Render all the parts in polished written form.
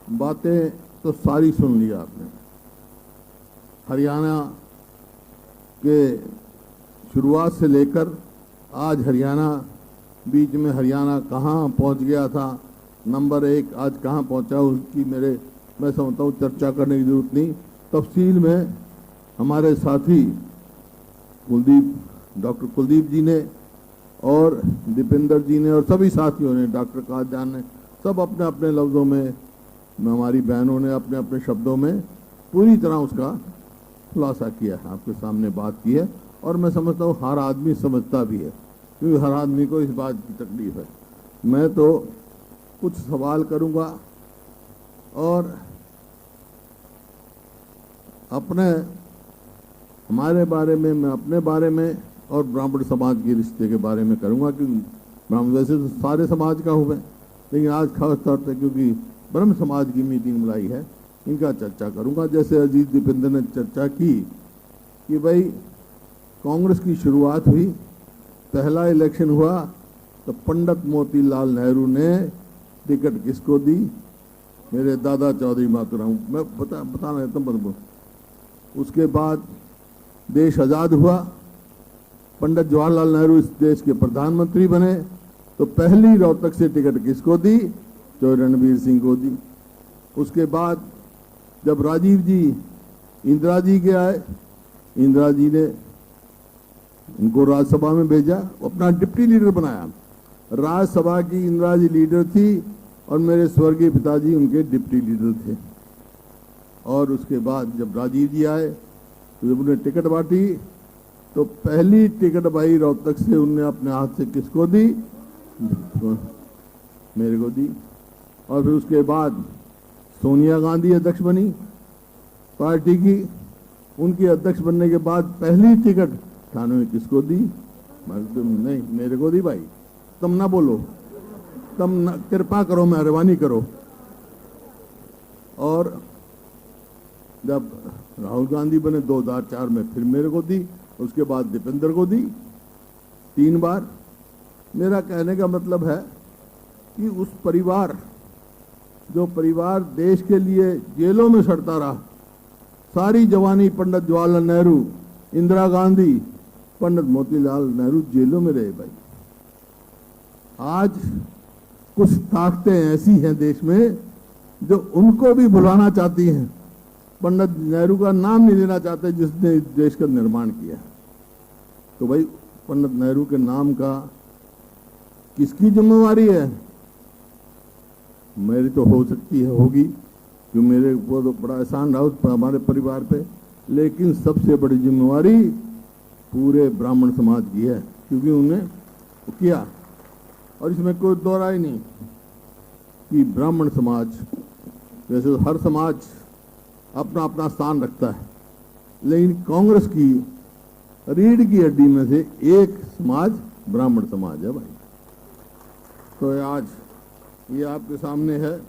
बातें तो सारी सुन ली आपने। हरियाणा के शुरुआत से लेकर आज हरियाणा, बीच में हरियाणा कहाँ पहुँच गया था, नंबर 1 आज कहाँ पहुँचा, उसकी मैं समझता हूँ चर्चा करने की जरूरत नहीं। तफसील में हमारे साथी डॉक्टर कुलदीप जी ने और दीपेंद्र जी ने और सभी साथियों ने, डॉक्टर कादजान ने, सब अपने अपने लफ्ज़ों में, हमारी बहनों ने अपने अपने शब्दों में पूरी तरह उसका खुलासा किया है, आपके सामने बात की है। और मैं समझता हूँ हर आदमी समझता भी है, क्योंकि हर आदमी को इस बात की तकलीफ है। मैं तो कुछ सवाल करूँगा और हमारे बारे में, मैं अपने बारे में और ब्राह्मण समाज के रिश्ते के बारे में करूँगा, क्योंकि ब्राह्मण वैसे तो सारे समाज का हुए, लेकिन आज खास तौर पर क्योंकि ब्रह्म समाज की मीटिंग बुलाई है, इनका चर्चा करूँगा। जैसे अजीत दीपेंद्र ने चर्चा की कि भाई कांग्रेस की शुरुआत हुई, पहला इलेक्शन हुआ तो पंडित मोतीलाल नेहरू ने टिकट किसको दी? मेरे दादा चौधरी मातुराम, मैं बताना रहता हूँ। उसके बाद देश आज़ाद हुआ, पंडित जवाहरलाल नेहरू इस देश के प्रधानमंत्री बने, तो पहली रोहतक से टिकट किसको दी? तो रणबीर सिंह को दी। उसके बाद जब राजीव जी इंदिरा जी के आए, इंदिरा जी ने उनको राज्यसभा में भेजा, अपना डिप्टी लीडर बनाया। राज्यसभा की इंदिरा जी लीडर थी और मेरे स्वर्गीय पिताजी उनके डिप्टी लीडर थे। और उसके बाद जब राजीव जी आए तो जब उन्हें टिकट बांटी, तो पहली टिकट भाई रोहतक से उनने अपने हाथ से किसको दी? मेरे को दी। और फिर उसके बाद सोनिया गांधी अध्यक्ष बनी पार्टी की, उनकी अध्यक्ष बनने के बाद पहली टिकट 98 किसको दी? नहीं, मेरे को दी भाई। तुम ना बोलो, तुम कृपा करो, मेहरबानी करो। और जब राहुल गांधी बने 2004 में, फिर मेरे को दी, उसके बाद दीपेंद्र को दी 3 बार। मेरा कहने का मतलब है कि उस परिवार, जो परिवार देश के लिए जेलों में सड़ता रहा, सारी जवानी पंडित जवाहरलाल नेहरू, इंदिरा गांधी, पंडित मोतीलाल नेहरू जेलों में रहे भाई। आज कुछ ताकतें ऐसी हैं देश में जो उनको भी भुलाना चाहती हैं, पंडित नेहरू का नाम नहीं लेना चाहते जिसने इस देश का निर्माण किया। तो भाई पंडित नेहरू के नाम का किसकी जिम्मेवारी है? मेरी तो हो सकती है, होगी, क्योंकि मेरे ऊपर तो बड़ा एहसान रहा उस हमारे परिवार पे, लेकिन सबसे बड़ी जिम्मेवारी पूरे ब्राह्मण समाज की है, क्योंकि उन्हें किया। और इसमें कोई दो राय नहीं कि ब्राह्मण समाज, वैसे तो हर समाज अपना अपना स्थान रखता है, लेकिन कांग्रेस की रीढ़ की हड्डी में से एक समाज ब्राह्मण समाज है भाई। तो आज ये आपके सामने है।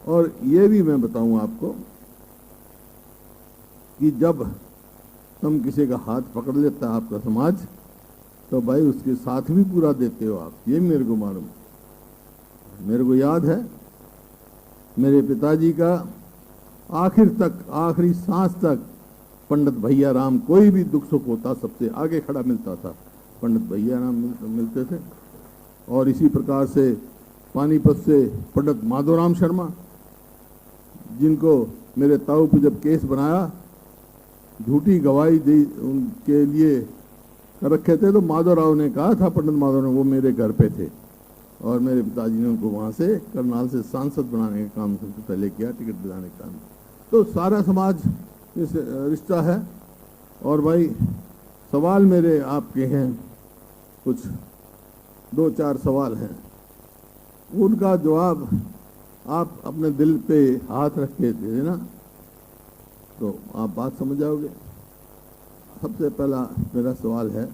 और ये भी मैं बताऊं आपको कि जब तुम किसी का हाथ पकड़ लेता है आपका समाज, तो भाई उसके साथ भी पूरा देते हो आप, ये मेरे को मालूम। मेरे को याद है मेरे पिताजी का आखिर तक, आखिरी सांस तक पंडित भैया राम, कोई भी दुख सुख होता सबसे आगे खड़ा मिलता था, पंडित भैया राम मिलते थे। और इसी प्रकार से पानीपत से पंडित माधोराम शर्मा, जिनको मेरे ताऊ पे जब केस बनाया, झूठी गवाही दी उनके लिए रखे थे, तो माधवराव ने कहा था, पंडित माधवराव, वो मेरे घर पे थे और मेरे पिताजी ने उनको वहाँ से करनाल से सांसद बनाने का काम सबसे पहले किया, टिकट दिलाने का काम। तो सारा समाज इस रिश्ता है। और भाई सवाल मेरे आपके हैं, कुछ 2-4 सवाल हैं, उनका जवाब आप अपने दिल पे हाथ रख के दे देना, तो आप बात समझ जाओगे। सबसे पहला मेरा सवाल है,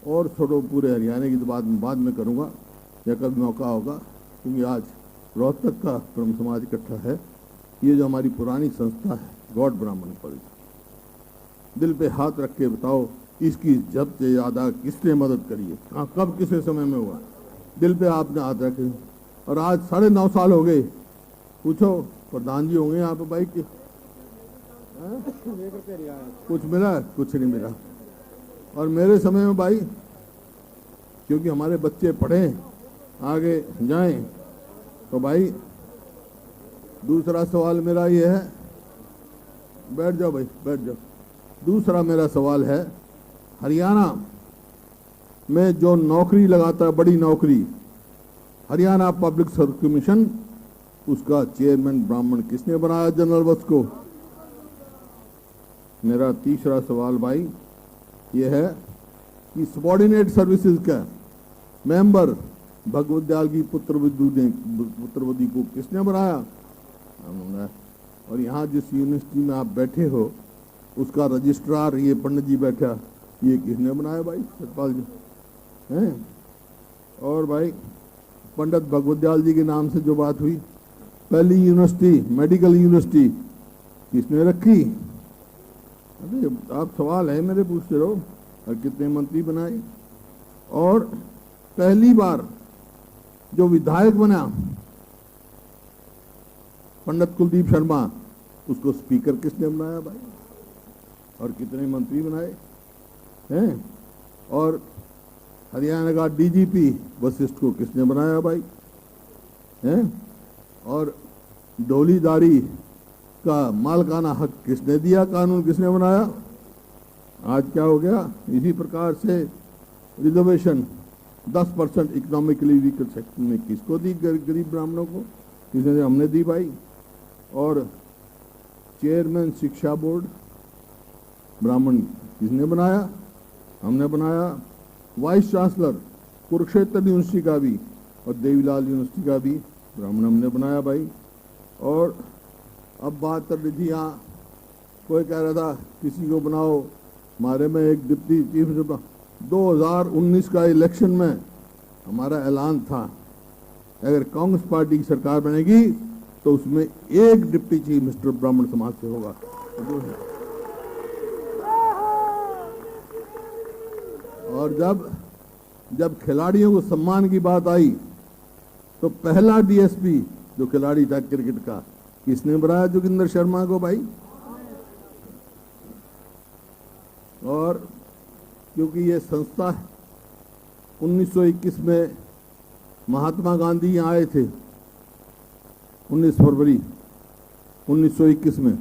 और छोड़ो पूरे हरियाणा की तो बाद में करूँगा या कभी मौका होगा, क्योंकि आज रोहतक का ब्रह्म समाज इकट्ठा है। ये जो हमारी पुरानी संस्था है गॉड ब्राह्मण कॉलेज, दिल पे हाथ रख के बताओ, इसकी जब से ज़्यादा किसने मदद करी है? कब किस समय में हुआ? दिल पे आपने हाथ रखे। और आज 9.5 साल हो गए, पूछो प्रधान जी होंगे यहाँ पे भाई के कुछ मिला, कुछ नहीं मिला। और मेरे समय में भाई, क्योंकि हमारे बच्चे पढ़ें आगे जाएं, तो भाई दूसरा सवाल मेरा ये है, बैठ जाओ भाई बैठ जाओ। दूसरा मेरा सवाल है, हरियाणा में जो नौकरी लगाता है, बड़ी नौकरी, हरियाणा पब्लिक सर्विस कमीशन, उसका चेयरमैन ब्राह्मण किसने बनाया जनरल बस को? मेरा तीसरा सवाल भाई ये है कि सबॉर्डिनेट सर्विसेज का मेंबर भगवत दयाल की पुत्रवधि को किसने बनाया? हमने। और यहाँ जिस यूनिवर्सिटी में आप बैठे हो उसका रजिस्ट्रार ये पंडित जी बैठा, ये किसने बनाया भाई? सतपाल जी हैं। और भाई पंडित भगवत दयाल जी के नाम से जो बात हुई, पहली यूनिवर्सिटी मेडिकल यूनिवर्सिटी किसने रखी? अरे आप सवाल है मेरे पूछते रहो। और कितने मंत्री बनाए? और पहली बार जो विधायक बना पंडित कुलदीप शर्मा, उसको स्पीकर किसने बनाया भाई? और कितने मंत्री बनाए हैं? और हरियाणा का डीजीपी वशिष्ठ को किसने बनाया भाई? हैं? और डोलीदारी का मालकाना हक किसने दिया? कानून किसने बनाया? आज क्या हो गया? इसी प्रकार से रिजर्वेशन 10% इकोनॉमिकली वीकर सेक्शन में किसको दी? गरीब ब्राह्मणों को किसने? हमने दी भाई। और चेयरमैन शिक्षा बोर्ड ब्राह्मण किसने बनाया? हमने बनाया। वाइस चांसलर कुरुक्षेत्र यूनिवर्सिटी का भी और देवीलाल यूनिवर्सिटी का भी ब्राह्मण हमने बनाया भाई। और अब बात कर रही थी, यहाँ कोई कह रहा था किसी को बनाओ, हमारे में एक डिप्टी चीफ मिनिस्टर 2019 का इलेक्शन में हमारा ऐलान था, अगर कांग्रेस पार्टी की सरकार बनेगी तो उसमें एक डिप्टी चीफ मिनिस्टर ब्राह्मण समाज से होगा। और जब खिलाड़ियों को सम्मान की बात आई तो पहला डीएसपी जो खिलाड़ी था क्रिकेट का, किसने बनाया? जोगिंदर शर्मा को भाई। और क्योंकि ये संस्था 1921 में महात्मा गांधी यहाँ आए थे, 19 फरवरी 1921 में,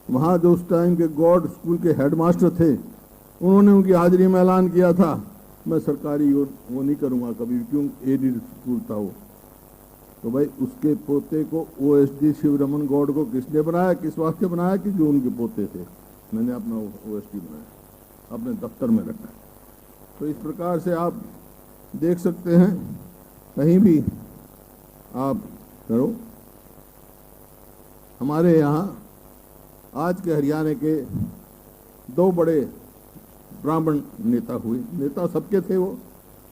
वहाँ जो उस टाइम के गॉड स्कूल के हेडमास्टर थे, उन्होंने उनकी हाजिरी में ऐलान किया था मैं सरकारी वो नहीं करूँगा कभी, क्यों एडेड स्कूल था वो। तो भाई उसके पोते को ओएसडी शिवरमन गौड़ को किसने बनाया? किस वास्ते बनाया? कि जो उनके पोते थे, मैंने अपना ओएसडी बनाया, अपने दफ्तर में रखा। तो इस प्रकार से आप देख सकते हैं, कहीं भी आप करो। हमारे यहाँ आज के हरियाणा के 2 बड़े ब्राह्मण नेता हुए। नेता सबके थे वो,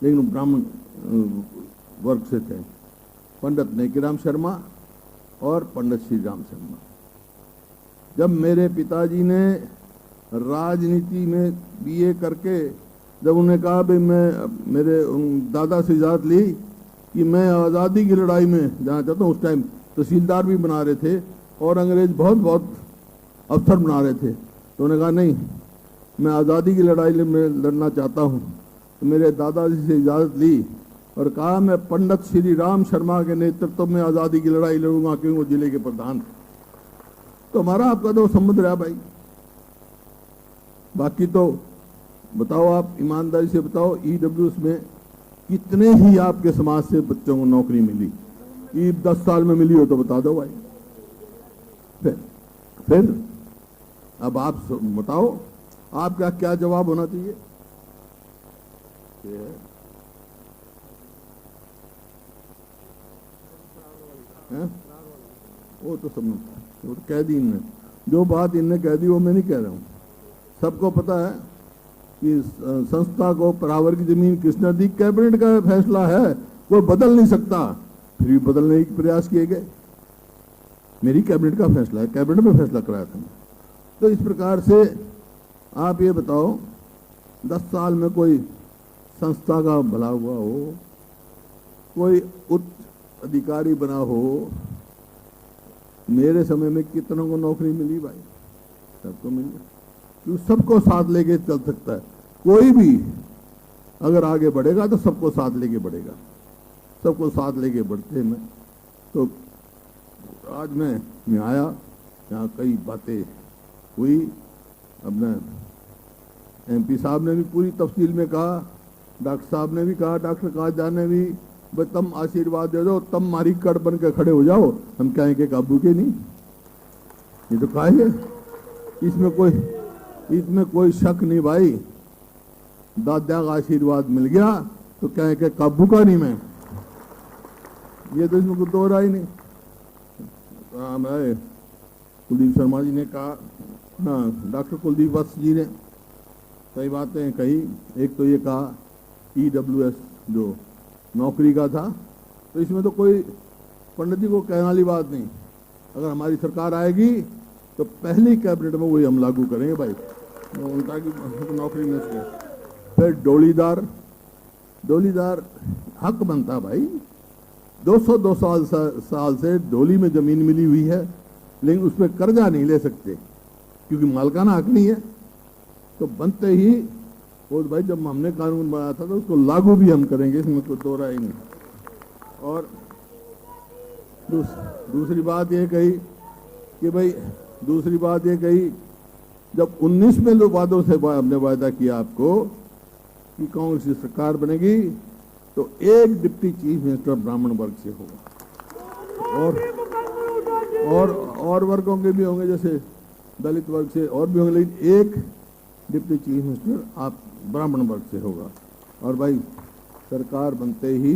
लेकिन ब्राह्मण वर्ग से थे, पंडित नेकीराम शर्मा और पंडित श्री राम शर्मा। जब मेरे पिताजी ने राजनीति में बीए करके जब उन्हें कहा भाई मैं मेरे दादा से इजाज़त ली कि मैं आज़ादी की लड़ाई में जाना चाहता हूँ, उस टाइम तहसीलदार भी बना रहे थे और अंग्रेज बहुत अफसर बना रहे थे, तो उन्होंने कहा नहीं मैं आज़ादी की लड़ाई में लड़ना चाहता हूँ। तो मेरे दादाजी से इजाज़त ली और कहा मैं पंडित श्री राम शर्मा के नेतृत्व में आज़ादी की लड़ाई लड़ूंगा, क्योंकि वो जिले के प्रधान थे। तो हमारा आपका तो संबंध रहा भाई। बाकी तो बताओ, आप ईमानदारी से बताओ, ईडब्ल्यूएस में कितने ही आपके समाज से बच्चों को नौकरी मिली? ई 10 साल में मिली हो तो बता दो भाई। फिर अब आप बताओ, आपका क्या जवाब होना चाहिए? वो तो सब वो तो कह दी इनने, जो बात इनने कह दी वो मैं नहीं कह रहा हूँ। सबको पता है कि संस्था को परावर की जमीन किसने दी, कैबिनेट का फैसला है, कोई बदल नहीं सकता। फिर भी बदलने के प्रयास किए गए। मेरी कैबिनेट का फैसला है, कैबिनेट में फैसला कराया था। तो इस प्रकार से आप ये बताओ, 10 साल में कोई संस्था का भला हुआ हो, कोई उच्च अधिकारी बना हो, मेरे समय में कितनों को नौकरी मिली भाई? सबको मिली। क्यों? सबको साथ लेके चल सकता है कोई भी। अगर आगे बढ़ेगा तो सबको साथ लेके बढ़ेगा, सबको साथ लेके बढ़ते में। तो आज मैं आया, यहाँ कई बातें हुई। अपने MP साहब ने भी पूरी तफसील में कहा, डॉक्टर साहब ने भी कहा, डॉक्टर काजा ने भी, भाई तुम आशीर्वाद दे दो, तुम मारी कड़ बन के खड़े हो जाओ, हम कहें कि काबू के नहीं। ये तो कहा है, इसमें कोई शक नहीं भाई। दादा का आशीर्वाद मिल गया तो कहें कि काबू का नहीं मैं, ये तो इसमें कुछ दो राय नहीं। कुलदीप शर्मा जी ने कहा ना, डॉक्टर कुलदीप वत्स जी ने कई बातें कही। एक तो ये कहा EWS जो नौकरी का था, तो इसमें तो कोई पंडित जी को कहने वाली बात नहीं। अगर हमारी सरकार आएगी तो पहली कैबिनेट में वही हम लागू करेंगे भाई, उनका की नौकरी मिल सके। फिर डोलीदार हक बनता भाई। 200 साल से डोली में जमीन मिली हुई है, लेकिन उस पर कर्जा नहीं ले सकते क्योंकि मालकाना हक नहीं है। तो बनते ही वो भाई जब हमने कानून बनाया था तो उसको लागू भी हम करेंगे, इसमें कोई दो राय नहीं। और दूसरी बात ये कही कि भाई, जब 19 में लोग वादों से हमने वायदा किया आपको कि कांग्रेस की सरकार बनेगी तो एक डिप्टी चीफ मिनिस्टर ब्राह्मण वर्ग से होगा, और वर्गों के भी होंगे, जैसे दलित वर्ग से और भी होंगे, लेकिन एक डिप्टी चीफ मिनिस्टर आप ब्राह्मण वर्ग से होगा। और भाई सरकार बनते ही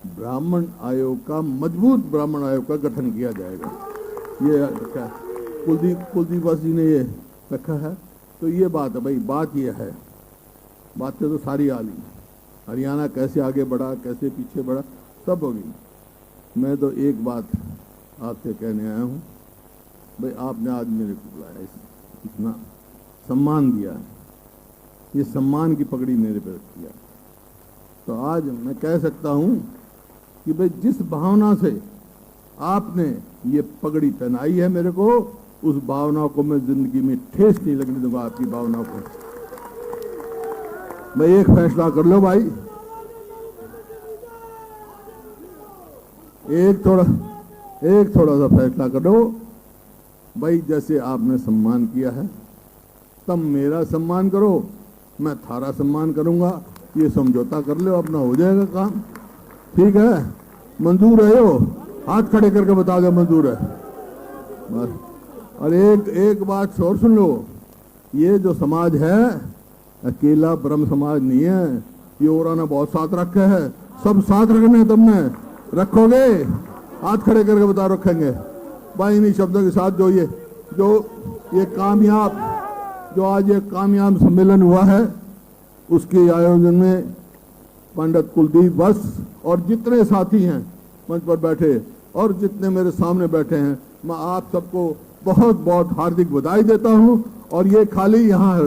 ब्राह्मण आयोग का, मजबूत ब्राह्मण आयोग का गठन किया जाएगा। ये कुलदीप वत्स जी ने ये रखा है। तो ये बात है भाई, बात ये है, बातें तो सारी आ ली। हरियाणा कैसे आगे बढ़ा, कैसे पीछे बढ़ा, सब होगी। मैं तो एक बात आपसे कहने आया हूँ भाई, आपने आज मेरे को बुलाया, इतना सम्मान दिया, ये सम्मान की पगड़ी मेरे पे रखी है। तो आज मैं कह सकता हूँ कि भाई जिस भावना से आपने ये पगड़ी पहनाई है मेरे को, उस भावना को मैं जिंदगी में ठेस नहीं लगने दूंगा। आपकी भावना को भाई एक फैसला कर लो भाई, एक थोड़ा सा फैसला करो भाई। जैसे आपने सम्मान किया है, तुम मेरा सम्मान करो, मैं थारा सम्मान करूंगा। ये समझौता कर लो, अपना हो जाएगा काम। ठीक है? मंजूर है? हो हाथ खड़े करके बता दो मंजूर है बस। और एक बात और सुन लो, ये जो समाज है अकेला ब्रह्म समाज नहीं है, ये और ने बहुत साथ रखे है, सब साथ रखने तुमने रखोगे? हाथ खड़े करके बता, रखेंगे भाई। इन्हीं शब्दों के साथ जो आज ये कामयाब सम्मेलन हुआ है, उसके आयोजन में पंडित कुलदीप वत्स और जितने साथी हैं मंच पर बैठे और जितने मेरे सामने बैठे हैं, मैं आप सबको बहुत बहुत हार्दिक बधाई देता हूं। और ये खाली यहाँ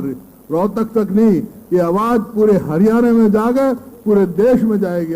रोहतक तक नहीं, ये आवाज पूरे हरियाणा में जाकर पूरे देश में जाएगी।